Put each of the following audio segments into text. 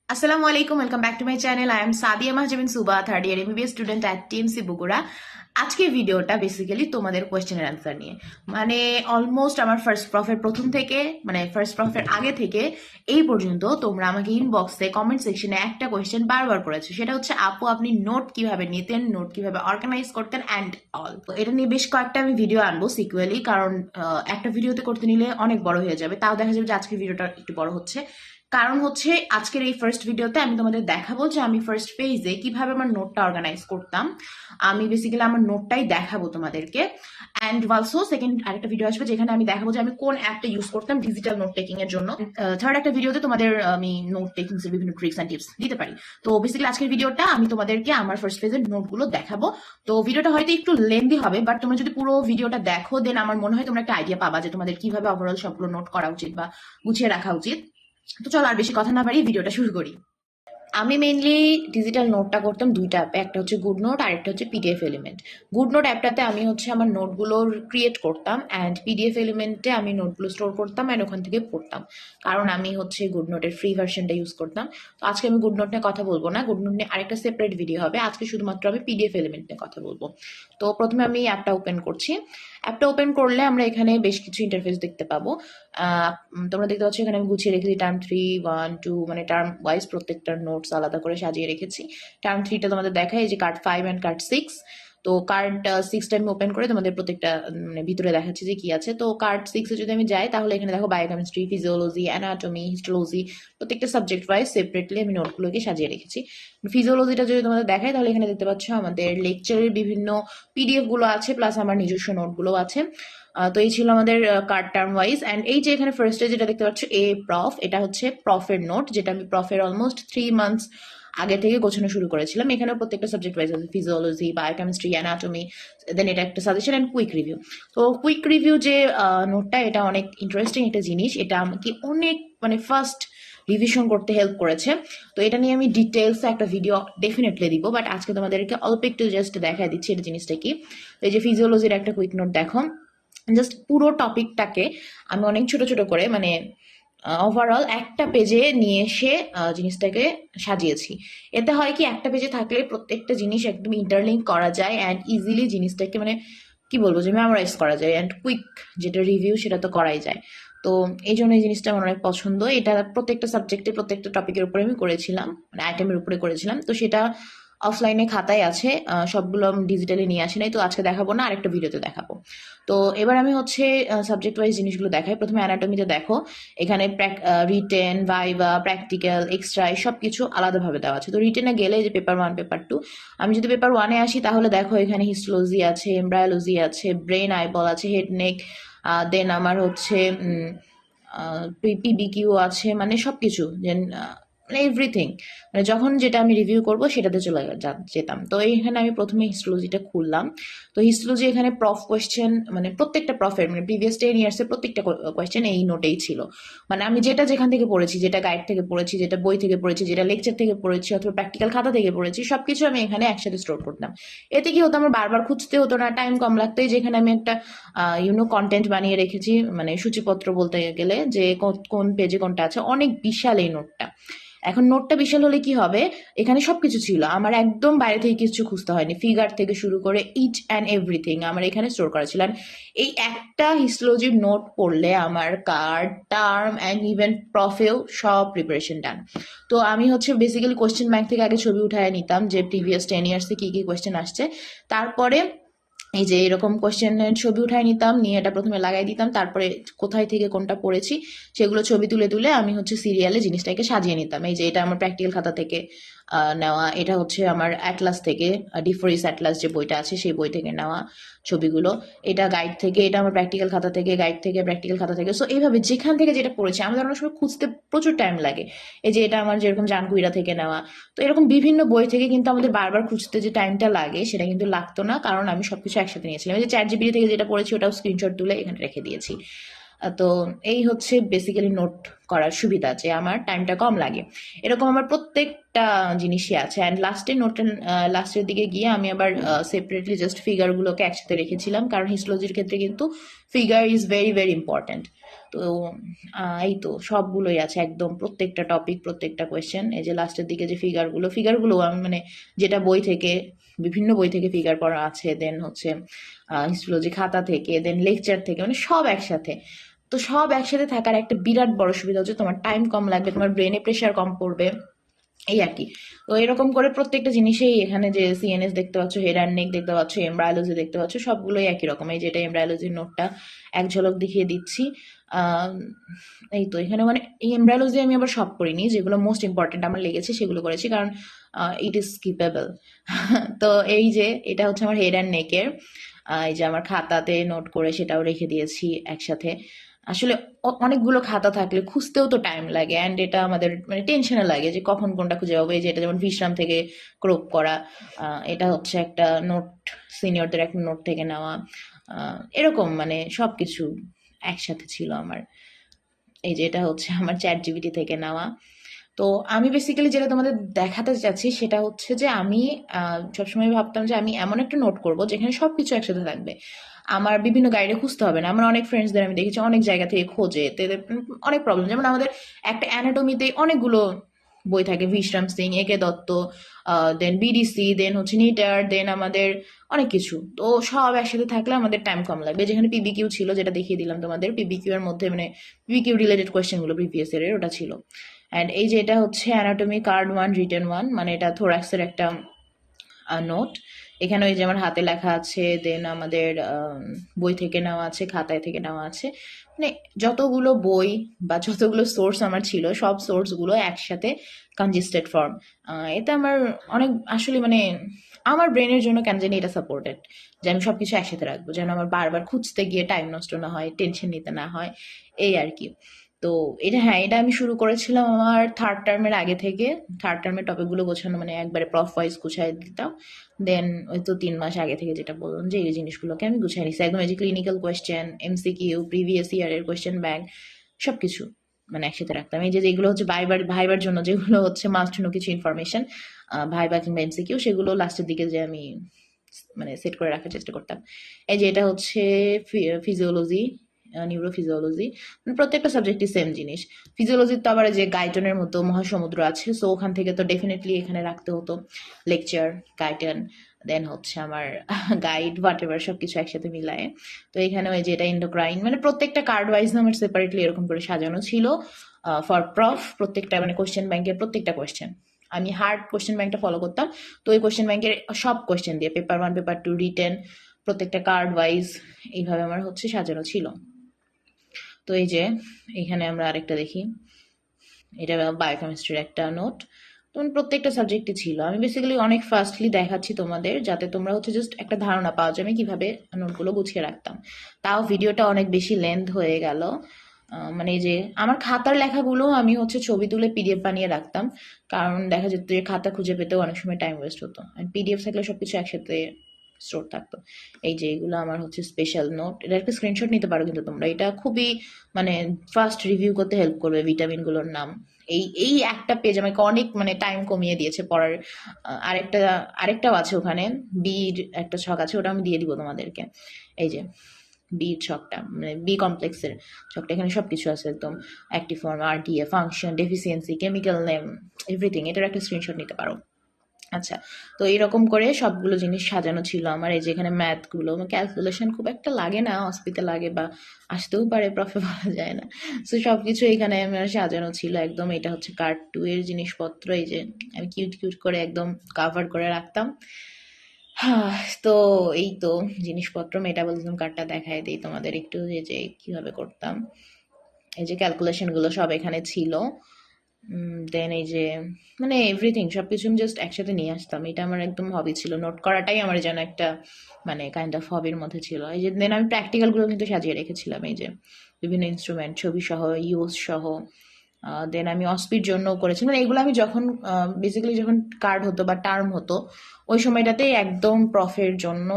Assalamu alaikum. Welcome back to my channel. I am Sadia Mahjabin Suba, third year MBBS student at TMC Bugura. আজকের ভিডিওটা basically তোমাদের কোয়েশ্চেনের answer নিয়ে, মানে almost আমার first প্রফের প্রথম থেকে, মানে ফার্স্ট প্রফের আগে থেকে এই পর্যন্ত তোমরা আমাকে ইনবক্সে কমেন্ট সেকশনে একটা কোয়েশ্চেন বারবার করেছো, সেটা হচ্ছে আপু আপনি নোট কিভাবে নিতেন, নোট কিভাবে অর্গানাইজ করতেন অ্যান্ড অল। তো এটা নিয়ে বেশ কয়েকটা আমি ভিডিও আনবো সিকুয়েলি, কারণ একটা ভিডিওতে করতে নিলে অনেক বড় হয়ে যাবে, তাও দেখা যাবে যে আজকের ভিডিওটা একটু বড় হচ্ছে। কারণ হচ্ছে আজকের এই ফার্স্ট ভিডিওতে আমি তোমাদের দেখাবো যে আমি ফার্স্ট পেজে কিভাবে আমার নোটটা অর্গানাইজ করতাম। আমি বেসিক্যালি আমার নোটটাই দেখাবো তোমাদেরকে। অ্যান্ড অলসো সেকেন্ড আরেকটা ভিডিও আসবে যেখানে আমি দেখাবো যে আমি কোন অ্যাপটা ইউজ করতাম ডিজিটাল নোট টেকিং এর জন্য। থার্ড একটা ভিডিওতে তোমাদের আমি নোট টেকিং এর বিভিন্ন ট্রিক্স অ্যান্ড টিপস দিতে পারি। তো বেসিক্যালি আজকের ভিডিওটা আমি তোমাদেরকে আমার ফার্স্ট পেজের নোটগুলো দেখাবো। তো ভিডিওটা হয়তো একটু লেন্দি হবে, বাট তোমরা যদি পুরো ভিডিওটা দেখো দেন আমার মনে হয় তোমরা একটা আইডিয়া পাবা যে তোমাদের কিভাবে ওভারঅল সবগুলো নোট করা উচিত বা গুছিয়ে রাখা উচিত। তো চলো আর বেশি কথা না বাড়িয়ে ভিডিওটা শুরু করি। আমি মেইনলি ডিজিটাল নোটটা করতাম দুইটা অ্যাপে, একটা হচ্ছে গুড নোট আর একটা হচ্ছে পিডিএফ এলিমেন্ট। গুড নোট অ্যাপটাতে আমি হচ্ছে আমার নোটগুলো ক্রিয়েট করতাম, অ্যান্ড পিডিএফ এলিমেন্টে আমি নোটগুলো স্টোর করতাম অ্যান্ড ওখান থেকে পড়তাম, কারণ আমি হচ্ছে গুড নোটের ফ্রি ভার্সনটা ইউজ করতাম। তো আজকে আমি গুড নোট নিয়ে কথা বলবো না, গুড নোট নিয়ে আরেকটা সেপারেট ভিডিও হবে, আজকে শুধুমাত্র আমি পিডিএফ এলিমেন্ট নিয়ে কথা বলবো। তো প্রথমে আমি অ্যাপটা ওপেন করছি। অ্যাপটা ওপেন করলে আমরা এখানে বেশ কিছু ইন্টারফেস দেখতে পাবো। তোমরা দেখতে পাচ্ছ এখানে আমি গুছিয়ে রেখেছি টার্ম 3, 1, 2, মানে টার্ম ওয়াইজ প্রত্যেকটা নোটস আলাদা করে সাজিয়ে রেখেছি। টার্ম 3টা তোমাদের দেখায় যে কার্ড 5 অ্যান্ড কার্ড 6। তো কার্ড 6টা আমি ওপেন করে তোমাদের প্রত্যেকটা মানে ভিতরে দেখাচ্ছি যে কি আছে। তো কার্ড 6 এ যদি আমি যাই তাহলে এখানে দেখো বায়োকেমিস্ট্রি, ফিজিওলজি, অ্যানাটমি, হিস্টোলজি, প্রত্যেকটা সাবজেক্ট ওয়াইজ সেপারেটলি আমি নোটগুলোকে সাজিয়ে রেখেছি। ফিজিওলজিটা যদি তোমাদের দেখায় তাহলে এখানে দেখতে পাচ্ছ আমাদের লেকচারের বিভিন্ন পিডিএফ গুলো আছে, প্লাস আমার নিজস্ব নোটগুলো আছে। তো এই ছিল আমাদের কার্ড টার্ম ওয়াইজ। অ্যান্ড এই যে এখানে ফার্স্টে যেটা দেখতে পাচ্ছ এ প্রফ, এটা হচ্ছে প্রফের নোট, যেটা আমি প্রফের অলমোস্ট 3 মান্থস আগে থেকে গোছানো শুরু করেছিলাম। এখানে প্রত্যেকটা সাবজেক্ট ওয়াইজ আছে, ফিজিওলজি, বায়োকেমিস্ট্রি, অ্যানাটমি, দেন এটা একটা সাজেশন অ্যান্ড কুইক রিভিউ। তো কুইক রিভিউ যে নোটটা, এটা অনেক ইন্টারেস্টিং একটা জিনিস, এটা আমাকে অনেক মানে ফার্স্ট রিভিশন করতে হেল্প করেছে। তো এটা নিয়ে আমি ডিটেলস একটা ভিডিও ডেফিনেটলি দিব, বাট আজকে তোমাদেরকে অল্প একটু জাস্ট দেখায় দিচ্ছি এটা জিনিসটা কি। তো এই যে ফিজিওলজির একটা কুইক নোট দেখো, জাস্ট পুরো টপিকটাকে আমি অনেক ছোট ছোট করে মানে ওভারঅল একটা পেজে নিয়ে এসে জিনিসটাকে সাজিয়েছি। এতে হয় কি, একটা পেজে থাকলে প্রত্যেকটা জিনিস একদম ইন্টারলিঙ্ক করা যায় অ্যান্ড ইজিলি জিনিসটাকে মানে কি বলবো যে মেমোরাইজ করা যায়, অ্যান্ড কুইক যেটা রিভিউ সেটা তো করাই যায়। তো এই জন্য এই জিনিসটা আমার অনেক পছন্দ। এটা প্রত্যেকটা সাবজেক্টে প্রত্যেকটা টপিকের উপরে আমি করেছিলাম, মানে আইটেমের উপরে করেছিলাম। তো সেটা অফলাইনে খাতায় আছে, সবগুলো ডিজিটালি নিয়ে আসি নাই, তো আজকে দেখাবো না, আরেকটা ভিডিওতে দেখাবো। তো এবার আমি হচ্ছে সাবজেক্ট ওয়াইজ জিনিসগুলো দেখাই। প্রথমে অ্যানাটমিতে দেখো, এখানে রিটেন, ভাইভা, প্র্যাকটিক্যাল, এক্সট্রা সব কিছু আলাদাভাবে দেওয়া আছে। তো রিটেনে গেলে যে পেপার 1, পেপার 2, আমি যদি পেপার 1-এ আসি তাহলে দেখো এখানে হিস্টোলজি আছে, এমব্রায়োলজি আছে, ব্রেন আইবল আছে, হেড নেক, দেন আমার হচ্ছে পিবিকিউ আছে, মানে সবকিছু দেন মানে এভরিথিং, মানে যখন যেটা আমি রিভিউ করব সেটাতে চলে যেতাম। তো এইখানে আমি প্রথমে হিস্টোলজিটা খুললাম। তো হিস্টোলজি এখানে প্রফ কোয়েশ্চেন, মানে প্রত্যেকটা প্রফের মানে প্রিভিয়াস 10 ইয়ার্সের প্রত্যেকটা কোয়েশ্চেন এই নোটেই ছিল। মানে আমি যেটা যেখান থেকে পড়েছি, যেটা গাইড থেকে পড়েছি, যেটা বই থেকে পড়েছি, যেটা লেকচার থেকে পড়েছি অথবা প্র্যাকটিক্যাল খাতা থেকে পড়েছি, সবকিছু আমি এখানে একসাথে স্টোর করতাম। এতে কি হতো, আমার বারবার খুঁজতে হতো না, টাইম কম লাগতো। যেখানে আমি একটা কন্টেন্ট বানিয়ে রেখেছি, মানে সূচিপত্র বলতে গেলে যে কোন পেজে কোনটা আছে, অনেক বিশাল এই নোটটা। এখন নোটটা বিশাল হলে কি হবে, এখানে সবকিছু ছিল, আমার একদম বাইরে থেকে কিছু খুঁজতে হয়নি, ফিগার থেকে শুরু করে ইচ অ্যান্ড এভরিথিং আমার এখানে স্টোর করা ছিল। এই একটা হিস্টোলজির নোট পড়লে আমার কার্ড, টার্ম অ্যান্ড ইভেন প্রফেও সব প্রিপারেশন ডান। তো আমি হচ্ছে বেসিক্যালি কোয়েশ্চেন ব্যাংক থেকে আগে ছবি উঠায় নিতাম যে প্রিভিয়াস 10 ইয়ার্সে কি কি কোয়েশ্চেন আসছে, তারপরে এই যে এরকম কোয়েশ্চেনের ছবি উঠাই নিতাম, নিয়ে এটা প্রথমে লাগাই দিতাম, তারপরে কোথায় থেকে কোনটা পড়েছি সেগুলো ছবি তুলে তুলে আমি হচ্ছে সিরিয়ালে জিনিসটাকে সাজিয়ে নিতাম। এই যে এটা আমার প্র্যাকটিক্যাল খাতা থেকে নেওয়া, এটা হচ্ছে আমার অ্যাটলাস থেকে, ডিফোরিস অ্যাটলাস যে বইটা আছে সেই বই থেকে নেওয়া ছবিগুলো, এটা গাইড থেকে, এটা আমার প্র্যাকটিক্যাল খাতা থেকে, গাইড থেকে, প্র্যাকটিক্যাল খাতা থেকে। সো এইভাবে যেখান থেকে যেটা পড়েছি, আমাদের অনেক সময় খুঁজতে প্রচুর টাইম লাগে। এই যে এটা আমার যেরকম জানকুইরা থেকে নেওয়া। তো এরকম বিভিন্ন বই থেকে কিন্তু আমাদের বারবার খুঁজতে যে টাইমটা লাগে সেটা কিন্তু লাগতো না, কারণ আমি সবকিছু একসাথে নিয়েছিলাম। এই যে চ্যাট জিপিটি থেকে যেটা পড়েছি ওটাও স্ক্রিনশট তুলে এখানে রেখে দিয়েছি। তো এই হচ্ছে বেসিক্যালি নোট করার সুবিধা, যে আমার টাইমটা কম লাগে। এরকম আমার প্রত্যেকটা জিনিসই আছে। অ্যান্ড লাস্টে নোটের লাস্টের দিকে গিয়ে আমি আবার সেপারেটলি জাস্ট ফিগারগুলোকে একসাথে রেখেছিলাম, কারণ হিস্টোলজির ক্ষেত্রে কিন্তু figure is very very important. তো এই তো সবগুলোই আছে একদম, প্রত্যেকটা টপিক, প্রত্যেকটা কোয়েশ্চেন। এই যে লাস্টের দিকে যে ফিগারগুলো আমি মানে যেটা বই থেকে, বিভিন্ন বই থেকে ফিগার পড়া আছে, দেন হচ্ছে হিস্টোলজি খাতা থেকে, দেন লেকচার থেকে, মানে সব একসাথে। তো সব একসাথে থাকার একটা বিরাট বড় সুবিধা হচ্ছে তোমার টাইম কম লাগবে, তোমার ব্রেনে প্রেশার কম পড়বে, এই আর কি। তো এরকম করে প্রত্যেকটা জিনিসেই এখানে যে সিএনএস দেখতে পাচ্ছ, হেড অ্যান্ড নেক দেখতে পাচ্ছ, এমব্রায়োলজি দেখতে পাচ্ছ, সবগুলোই একই রকম। এই যেটা এমব্রায়োলজির নোটটা এক ঝলক দেখিয়ে দিচ্ছি। আহ, এই তো এখানে মানে এই এমব্রায়োলজি আমি আবার সব করিনি, যেগুলো মোস্ট ইম্পর্টেন্ট আমার লেগেছে সেগুলো করেছি, কারণ ইট ইজ স্কিপেবল। তো এই যে এটা হচ্ছে আমার হেড অ্যান্ড নেকের, এই যে আমার খাতাতে নোট করে সেটাও রেখে দিয়েছি একসাথে। আসলে অনেকগুলো খাতা থাকলে খুঁজতেও তো টাইম লাগে, অ্যান্ড এটা আমাদের মানে টেনশনে লাগে যে কখন কোনটা খুঁজে পাবো। এই যে এটা যেমন বিশ্রাম থেকে ক্রপ করা, এটা হচ্ছে একটা নোট, সিনিয়রদের একটা নোট থেকে নেওয়া, এরকম মানে সব কিছু একসাথে ছিল আমার। এই যে এটা হচ্ছে আমার চ্যাট জিপিটি থেকে নেওয়া। তো আমি বেসিক্যালি যেটা তোমাদের দেখাতে চাচ্ছি সেটা হচ্ছে যে আমি সবসময় ভাবতাম যে আমি এমন একটা নোট করব যেখানে সব কিছু একসাথে থাকবে, আমার বিভিন্ন গাইডে খুঁজতে হবে না। আমার অনেক ফ্রেন্ডসদের আমি দেখেছি অনেক জায়গা থেকে খোঁজে, তো এদের অনেক প্রবলেম। যেমন আমাদের একটা অ্যানাটমিতে অনেকগুলো বই থাকে, বিশ্রাম সিং, একে দত্ত, দেন বিডিসি, দেন হচ্ছে নিটার, দেন আমাদের অনেক কিছু। তো সব একসাথে থাকলে আমাদের টাইম কম লাগবে। যেখানে পিবিকিউ ছিল, যেটা দেখিয়ে দিলাম তোমাদের, পিবিকিউ এর মধ্যে মানে পিবিকিউ রিলেটেড কোয়েশ্চেনগুলো প্রিভিয়াস ইয়ারের ওটা ছিল। অ্যান্ড এই যে এটা হচ্ছে অ্যানাটমি কার্ড 1 রিটেন 1, মানে এটা থোরাক্সের একটা নোট। এখানে ওই যে আমার হাতে লেখা আছে, দেন আমাদের বই থেকে নেওয়া আছে, খাতায় থেকে নেওয়া আছে, মানে যতগুলো বই বা যতগুলো সোর্স আমার ছিল সব সোর্সগুলো একসাথে কনজেস্টেড ফর্ম। এতে আমার অনেক আসলে মানে আমার ব্রেনের জন্য কেন জানি এটা সাপোর্টেড, যে আমি সবকিছু একসাথে রাখবো, যেন আমার বারবার খুঁজতে গিয়ে টাইম নষ্ট না হয়, টেনশন নিতে না হয়, এই আর কি। তো এটা, হ্যাঁ, এটা আমি শুরু করেছিলাম আমার থার্ড টার্মের আগে থেকে। থার্ড টার্মের টপিকগুলো গোছানো মানে একবারে প্রফ ওয়াইজ গুছাই দিতাম। দেন ওই তো 3 মাস আগে থেকে যেটা বললাম যে এই জিনিসগুলোকে আমি গুছিয়ে নিচ্ছি একদম। এই যে ক্লিনিক্যাল কোয়েশ্চেন, এমসিকিউ, প্রিভিয়াস ইয়ারের কোয়েশ্চেন ব্যাংক, সবকিছু মানে একসাথে রাখতাম। এই যে যেগুলো হচ্ছে ভাইবার জন্য, যেগুলো হচ্ছে মাস্ট নো কিছু ইনফরমেশন, ভাইবা কিংবা এমসিকিউ, সেগুলো লাস্টের দিকে যে আমি মানে সেট করে রাখার চেষ্টা করতাম। এই যে এটা হচ্ছে ফিজিওলজি, নিউরোফিজিওলজি, মানে প্রত্যেকটা সাবজেক্টই সেম জিনিস। ফিজিওলজির তো আবার যে গাইটনের মতো মহাসমুদ্র আছে, সো ওখান থেকে তো ডেফিনেটলি এখানে রাখতে হতো লেকচার, গাইটন, দেন হচ্ছে আমার গাইড, হোয়াট এভার, সবকিছু একসাথে মিলায়ে। তো এখানে ওই যে এটা এন্ডোক্রাইন, মানে প্রত্যেকটা কার্ড ওয়াইজ আমার সেপারেটলি এরকম করে সাজানো ছিল ফর প্রফ। প্রত্যেকটা মানে কোয়েশ্চেন ব্যাংকের প্রত্যেকটা কোয়েশ্চেন আমি হার্ড কোয়েশ্চেন ব্যাংকটা ফলো করতাম। তো ওই কোয়েশ্চেন ব্যাংকের সব কোয়েশ্চেন দিয়ে পেপার 1, পেপার 2, রিটেন, প্রত্যেকটা কার্ড ওয়াইজ এইভাবে আমার হচ্ছে সাজানো ছিল। তো এই যে এখানে আমরা আরেকটা দেখি, এটা বায়োকেমিস্ট্রির একটা নোট। তো প্রত্যেকটা সাবজেক্টই ছিল। আমি বেসিক্যালি অনেক ফাস্টলি দেখাচ্ছি তোমাদের, যাতে তোমরা হচ্ছে জাস্ট একটা ধারণা পাওয়া যায় আমি কিভাবে নোটগুলো গুছিয়ে রাখতাম। তাও ভিডিওটা অনেক বেশি লেন্থ হয়ে গেল। মানে এই যে আমার খাতার লেখাগুলো আমি হচ্ছে ছবি তুলে পিডিএফ বানিয়ে রাখতাম, কারণ দেখা যেত যে খাতা খুঁজে পেতেও অনেক সময় টাইম ওয়েস্ট হতো, আর পিডিএফ থাকলে সবকিছু একসাথে স্টোর থাকতো। এই যে এগুলো আমার হচ্ছে স্পেশাল নোট, এটা একটা স্ক্রিনশট নিতে পারো কিন্তু তোমরা, এটা খুবই মানে ফার্স্ট রিভিউ করতে হেল্প করবে ভিটামিনগুলোর নাম। এই এই একটা পেজ আমাকে অনেক মানে টাইম কমিয়ে দিয়েছে পড়ার। আরেকটাও আছে ওখানে, বির একটা ছক আছে, ওটা আমি দিয়ে দিব তোমাদেরকে। এই যে বি ছকটা, মানে বি কমপ্লেক্সের ছকটা, এখানে সবকিছু আছে একদম, active form, RDA, function, deficiency, chemical name, everything. এটার একটা স্ক্রিনশট নিতে পারো। আচ্ছা, তো এরকম করে সবগুলো জিনিস সাজানো ছিল আমার। এই যে এখানে ম্যাথগুলো, ক্যালকুলেশন খুব একটা লাগে না, অস্পিতে লাগে বা আসতেও পারে, প্রফে বলা যায় না। সো সবকিছু এখানে আমার সাজানো ছিল একদম। এটা হচ্ছে কার্ড 2 এর জিনিসপত্র, এই যে আমি কিউট কিউট করে একদম কাভার করে রাখতাম। হ্যাঁ, তো এই তো জিনিসপত্র, মেটাবলিজম কার্ডটা দেখায় দিই তোমাদের একটু, যে কিভাবে করতাম। এই যে ক্যালকুলেশনগুলো সব এখানে ছিল। দেন এই যে মানে এভরিথিং সবকিছু আমি জাস্ট একসাথে নিয়ে আসতাম। এটা আমার একদম হবি ছিল, নোট করাটাই আমার যেন একটা মানে কাইন্ড অফ হবির মধ্যে ছিল। এই যে দেন আমি প্র্যাকটিক্যালগুলো কিন্তু সাজিয়ে রেখেছিলাম, এই যে বিভিন্ন ইনস্ট্রুমেন্ট, ছবি সহ, ইউজ সহ। দেন আমি অস্পির জন্য করেছি, মানে এগুলো আমি যখন বেসিক্যালি যখন কার্ড হতো বা টার্ম হতো ওই সময়টাতে একদম প্রফের জন্য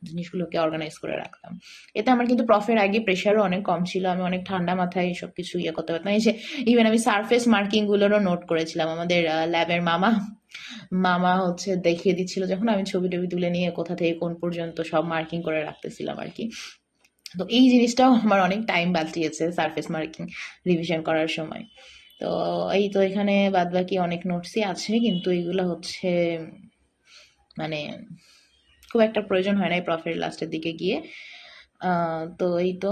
জিনিসগুলোকে অর্গানাইজ করে রাখতাম। এতে আমার কিন্তু প্রফের আগে প্রেশারও অনেক কম ছিল, আমি অনেক ঠান্ডা মাথায় সবকিছু ইয়ে করতে পারতাম। এই যে ইভেন আমি সারফেস মার্কিং গুলোরও নোট করেছিলাম। আমাদের ল্যাবের মামা মামা হচ্ছে দেখিয়ে দিচ্ছিল যখন, আমি ছবি টবি তুলে নিয়ে কোথা থেকে কোন পর্যন্ত সব মার্কিং করে রাখতেছিলাম আর কি। তো এই জিনিসটাও আমার অনেক টাইম বাঁচিয়েছে সারফেস মার্কিং রিভিশন করার সময়। তো এই তো এখানে বাদবাকি অনেক নোটসই আছে, কিন্তু এগুলো হচ্ছে মানে খুব একটা প্রয়োজন হয় না এই প্রফের লাস্টের দিকে গিয়ে। তো এই তো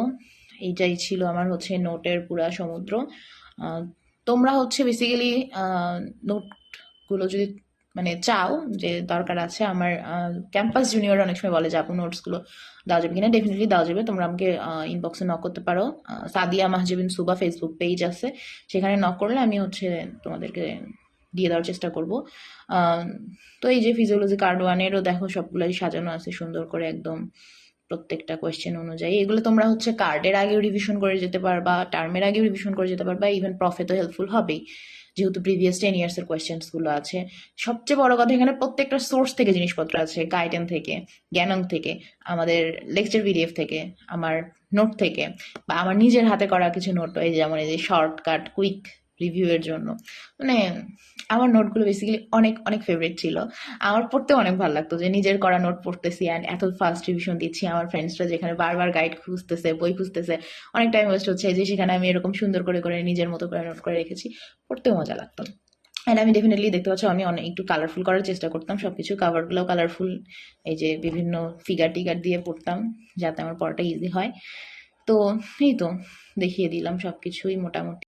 এইটাই ছিল আমার হচ্ছে নোটের পুরা সমুদ্র। আহ, তোমরা হচ্ছে বেসিক্যালি নোটগুলো যদি মানে চাও যে দরকার আছে, আমার ক্যাম্পাস জুনিয়র অনেক সময় বলে যে আপু নোটসগুলো দেওয়া যাবে কিনা, ডেফিনেটলি দেওয়া যাবে। তোমরা আমাকে ইনবক্সে নক করতে পারো। সাদিয়া মাহজাবিন সুবা ফেসবুক পেজ আছে, সেখানে নক করলে আমি হচ্ছে তোমাদেরকে দিয়ে দেওয়ার চেষ্টা করব। আহ, তো এই যে ফিজিওলজি কার্ড ওয়ানেরও দেখো সবগুলোই সাজানো আছে সুন্দর করে একদম প্রত্যেকটা কোয়েশ্চেন অনুযায়ী। এগুলো তোমরা হচ্ছে কার্ডের আগেও রিভিশন করে যেতে পারবা, টার্মের আগেও রিভিশন করে যেতে পারবা, ইভেন প্রফে তো হেল্পফুল হবেই যেহেতু প্রিভিয়াস 10 ইয়ার্সের কোয়েশ্চেন্সগুলো আছে। সবচেয়ে বড় কথা এখানে প্রত্যেকটা সোর্স থেকে জিনিসপত্র আছে, গাইডেন থেকে, জ্ঞানং থেকে, আমাদের লেকচার পিডিএফ থেকে, আমার নোট থেকে, বা আমার নিজের হাতে করা কিছু নোট, এই যেমন এই যে শর্টকাট কুইক রিভিউয়ের জন্য। মানে আমার নোটগুলো বেসিক্যালি অনেক অনেক ফেভারিট ছিল। আমার পড়তে অনেক ভালো লাগতো যে নিজের করা নোট পড়তেছি অ্যান্ড এত ফাস্ট রিভিশন দিচ্ছি। আমার ফ্রেন্ডসরা যেখানে বারবার গাইড খুঁজতেছে, বই খুঁজতেছে, অনেক টাইম ওয়েস্ট হচ্ছে, যে সেখানে আমি এরকম সুন্দর করে করে নিজের মতো করে নোট করে রেখেছি, পড়তেও মজা লাগতো। অ্যান্ড আমি ডেফিনেটলি দেখতে পাচ্ছ আমি অনেক একটু কালারফুল করার চেষ্টা করতাম সব কিছু, কাভারগুলোও কালারফুল, এই যে বিভিন্ন ফিগার টিগার দিয়ে পড়তাম যাতে আমার পড়াটা ইজি হয়। তো এই তো দেখিয়ে দিলাম সব কিছুই মোটামুটি।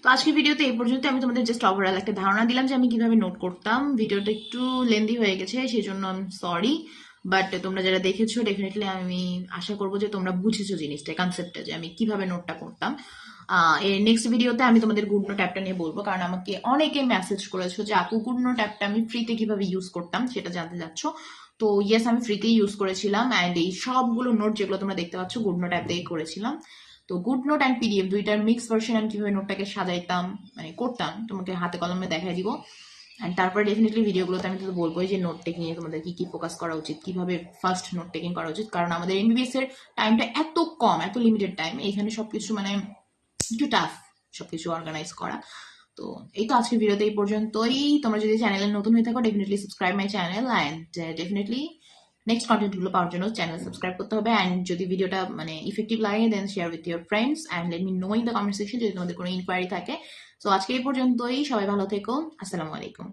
তো আজকের ভিডিওতে এই পর্যন্ত। আমি তোমাদের জাস্ট ওভারঅল একটা ধারণা দিলাম যে আমি কিভাবে নোট করতাম। ভিডিওটা একটু লেন্দি হয়ে গেছে, সেই জন্য আমি সরি। বাট তোমরা যারা দেখেছো ডেফিনেটলি আমি আশা করবো যে তোমরা বুঝেছো জিনিসটা, কনসেপ্টটা, যে আমি কিভাবে নোটটা করতাম। এর নেক্সট ভিডিওতে আমি তোমাদের গুড নোট অ্যাপটা নিয়ে বলবো, কারণ আমাকে অনেকে মেসেজ করেছো যে আপু গুড নোট অ্যাপটা আমি ফ্রিতে কিভাবে ইউজ করতাম সেটা জানতে চাচ্ছ। তো ইয়েস, আমি ফ্রিতেই ইউজ করেছিলাম, অ্যান্ড এই সবগুলো নোট যেগুলো তোমরা দেখতে পাচ্ছ গুড নোট অ্যাপ দিয়ে করেছিলাম। তো গুড নোট অ্যান্ড পিডিএফ দুইটার মিক্স ভার্সন আমি কিভাবে নোটটাকে সাজাইতাম মানে করতাম তোমাকে হাতে কলমে দেখাই দিব। অ্যান্ড তারপরে ডেফিনেটলি ভিডিওগুলোতে আমি তো বলবোই যে নোট টেকিং এ তোমাদের কি কি ফোকাস করা উচিত, কিভাবে ফার্স্ট নোট টেকিং করা উচিত, কারণ আমাদের এমবিবিএস এর টাইমটা এত কম, এত লিমিটেড টাইম, এখানে সবকিছু মানে একটু টাফ সবকিছু অর্গানাইজ করা। তো এই তো আজকের ভিডিওতে এই পর্যন্তই। তোমরা যদি চ্যানেলে নতুন হয়ে থাকো definitely subscribe my channel, and definitely next কন্টেন্টগুলো পাওয়ার জন্য চ্যানেল সাবস্ক্রাইব করতে হবে। অ্যান্ড যদি ভিডিওটা মানে ইফেক্টিভ লাগে then share with your friends and let me know in the comment section যদি তোমাদের কোনো ইনকোয়ারি থাকে। সো আজকে এই পর্যন্তই, সবাই ভালো থেকো, আসসালামু আলাইকুম।